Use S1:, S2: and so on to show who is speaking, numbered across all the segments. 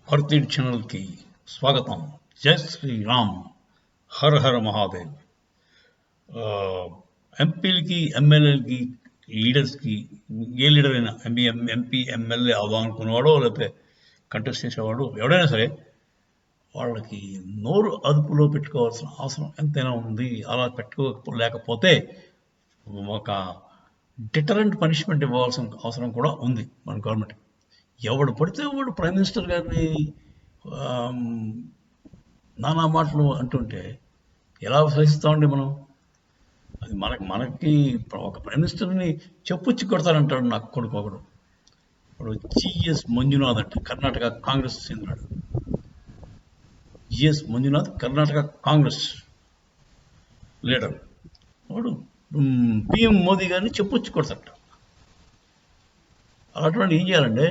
S1: భారతీయ ఛానల్కి స్వాగతం. జై శ్రీరామ్, హర హర మహాదేవ్. ఎంపీలకి, ఎమ్మెల్యేలకి, లీడర్స్కి, ఏ లీడర్ అయినా ఎంపీ ఎమ్మెల్యే అవుదాం అనుకునేవాడో లేకపోతే కంటెస్ట్ చేసేవాడు ఎవడైనా సరే వాళ్ళకి నోరు అదుపులో పెట్టుకోవాల్సిన అవసరం ఎంతైనా ఉంది. అలా పెట్టుకోలేకపోతే ఒక డిటరెంట్ పనిష్మెంట్ ఇవ్వాల్సిన అవసరం కూడా ఉంది మన గవర్నమెంట్. ఎవడు పడితే వాడు ప్రైమ్ మినిస్టర్ గారిని నానా మాటలు అంటుంటే ఎలా సహిస్తామండి మనం? అది మనకి ఒక ప్రైమ్ మినిస్టర్ని చెప్పుచ్చి కొడతారంటాడు నాకు కొడుకు ఒకడు. వాడు జిఎస్ మంజునాథ్ అంటే కర్ణాటక కాంగ్రెస్ చెందినాడు. GS Manjunath Karnataka Congress leader. వాడు పిఎం మోదీ గారిని చెప్పుచ్చి కొడతారట. అలాంటి ఏం చేయాలండి?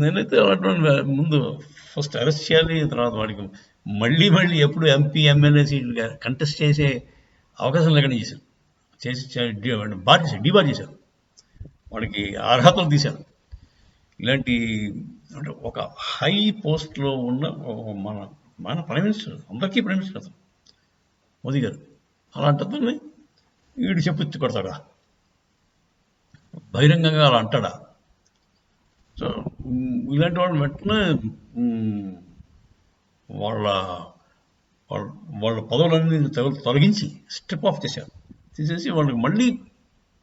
S1: నేనైతే అలాంటి ముందు ఫస్ట్ అరెస్ట్ చేయాలి, తర్వాత వాడికి మళ్ళీ ఎప్పుడు ఎంపీ ఎమ్మెల్యే సీట్లు కంటెస్ట్ చేసే అవకాశం లేకుండా చేశారు. డిబార్ చేశారు, వాడికి అర్హతలు తీశారు. ఇలాంటి అంటే ఒక హై పోస్ట్లో ఉన్న మన ప్రైమ్ మినిస్టర్, అందరికీ ప్రైమ్ మినిస్టర్ అతను మోదీ గారు. అలాంటి అతన్ని వీడు చెప్పుచ్చి కొడతాడా? బహిరంగంగా అలా అంటాడా? సో ఇలాంటి వాళ్ళు వెంటనే వాళ్ళ పదవులన్నీ తొలగించి స్ట్రిప్ ఆఫ్ తీసేసి వాళ్ళకి మళ్ళీ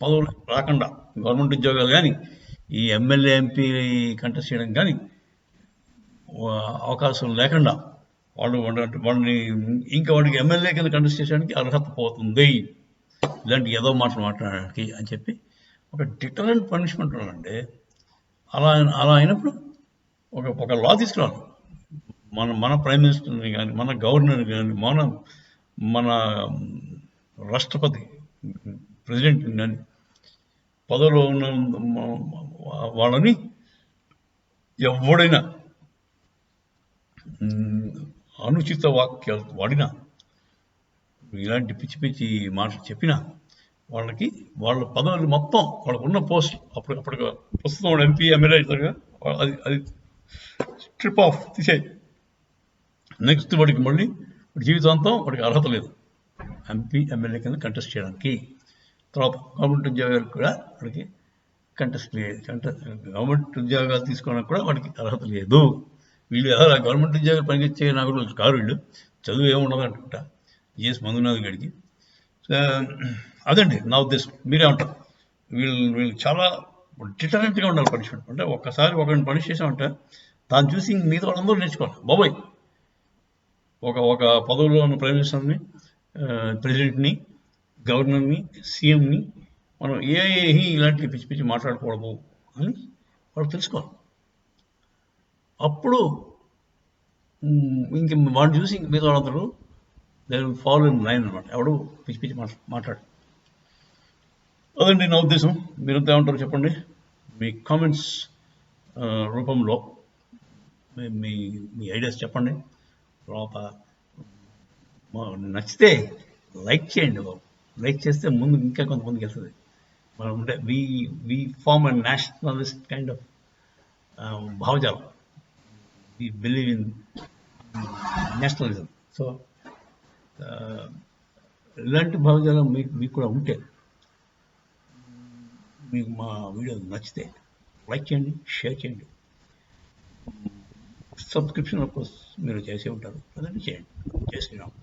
S1: పదవులు రాకుండా, గవర్నమెంట్ ఉద్యోగాలు కానీ ఈ ఎమ్మెల్యే ఎంపీ కంటెస్ట్ చేయడం కానీ అవకాశం లేకుండా వాళ్ళని ఇంకా వాడికి ఎమ్మెల్యే కింద కంటెస్ట్ చేయడానికి అర్హత పోతుంది, ఇలాంటి ఏదో మాటలు మాట్లాడడానికి అని చెప్పి ఒక డిటరెంట్ పనిష్మెంట్ ఉందండి. అలా అయినప్పుడు ఒక లా తీసుకురావాలి. మన ప్రైమ్ మినిస్టర్ని కానీ, మన గవర్నర్ కానీ, మన రాష్ట్రపతి ప్రెసిడెంట్ని కానీ, పదవిలో ఉన్న వాళ్ళని ఎవడైనా అనుచిత వాక్యాలు వాడినా, ఇలాంటి పిచ్చి పిచ్చి మాటలు చెప్పినా వాళ్ళ పదవులు మొత్తం వాళ్ళకు ఉన్న పోస్ట్ అప్పటికి ప్రస్తుతం ఎంపీ ఎమ్మెల్యే అవుతారుగా, అది స్ట్రిప్ ఆఫ్ తీసేయి. నెక్స్ట్ వాడికి మళ్ళీ జీవితాంతం వాడికి అర్హత లేదు ఎంపీ ఎమ్మెల్యే కింద కంటెస్ట్ చేయడానికి. తర్వాత గవర్నమెంట్ ఉద్యోగాలు కూడా వాడికి గవర్నమెంట్ ఉద్యోగాలు తీసుకోవడానికి కూడా వాడికి అర్హత లేదు. వీళ్ళు ఎలా గవర్నమెంట్ ఉద్యోగాలు పనిచేసే నాయకులు కారు, వీళ్ళు చదువు ఏముండదు అనుకుంటా జిఎస్ మంజునాథ్ గడికి. అదండి నా ఉద్దేశం. మీరేమంటారు? వీళ్ళు చాలా డిటరెంట్గా ఉండాలి పనిష్మెంట్. అంటే ఒక్కసారి ఒకరిని పనిష్ చేసామంటే దాన్ని చూసి మిగతా వాళ్ళందరూ నేర్చుకోవాలి. బాబోయ్, ఒక పదవిలో ఉన్న ప్రైమ్ మినిస్టర్ని, ప్రెసిడెంట్ని, గవర్నర్ని, సీఎంని మనం ఇలాంటి పిచ్చి పిచ్చి మాట్లాడకూడదు అని వాళ్ళు తెలుసుకోవాలి. అప్పుడు ఇంక వాడిని చూసి ఇంక మిగతా వాళ్ళందరూ they will follow in line అనమాట. ఎవడు పిచ్చి పిచ్చి మాట్లాడు. అదండి నా ఉద్దేశం. మీరంతా ఏమంటారు చెప్పండి. మీ కామెంట్స్ రూపంలో మీ ఐడియాస్ చెప్పండి. తర్వాత నచ్చితే లైక్ చేయండి బాబు. లైక్ చేస్తే ముందు ఇంకా కొంతమందికి వెళ్తుంది. మనం అంటే we form a nationalist kind of భావజాలం. We believe in nationalism. So ఇలాంటి భావజాలం మీకు కూడా ఉంటే, మీకు మా వీడియో నచ్చితే లైక్ చేయండి, షేర్ చేయండి. సబ్స్క్రిప్షన్ ఆఫ్ కోర్స్ మీరు చేసే ఉంటారు, అదండి చేయండి. జై శ్రీరామ్.